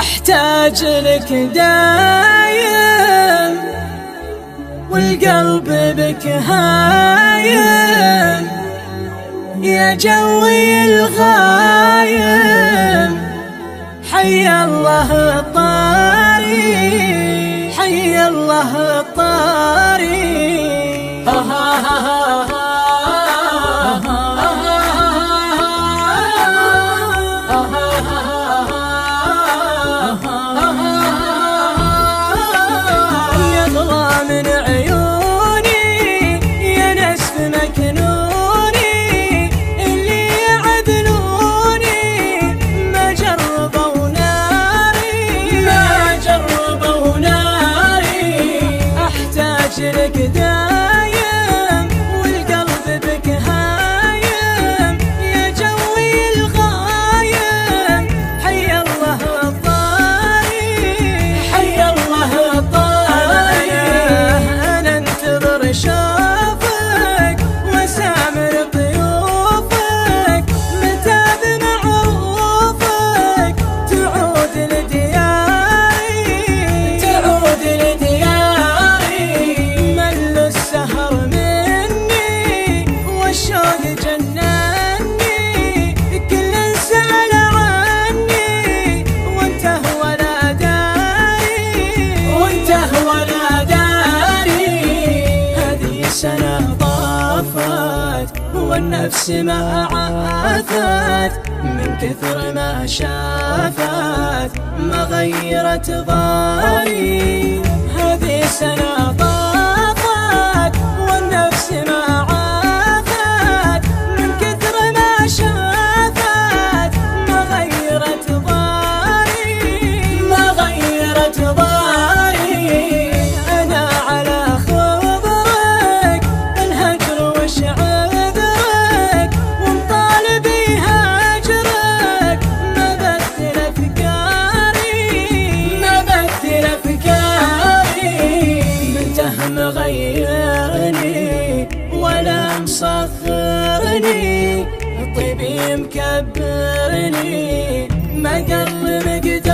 أحتاج لك دايم والقلب بك هايم، يا جوي الغايم حي الله الطاري، حي الله الطاري. لك دايم والقلب بك هايم، يا جوي الغايم حي الله الطاري، حي الله الطاري. أنا انتظر شوفك وسامر ضيوفك، متى بمعروفك تعود لدياري، تعود لدياري. الشوق جنني كل سأل عني، وانته ولا داري، وانته ولا داري. هذه سنة طافت والنفس ما عافت، من كثر ما شافت ما غيرت ضاري. هذه سنة طافت والنفس ما مغيرني ولا مصغرني، طيبي مكبرني ما قل مقدار.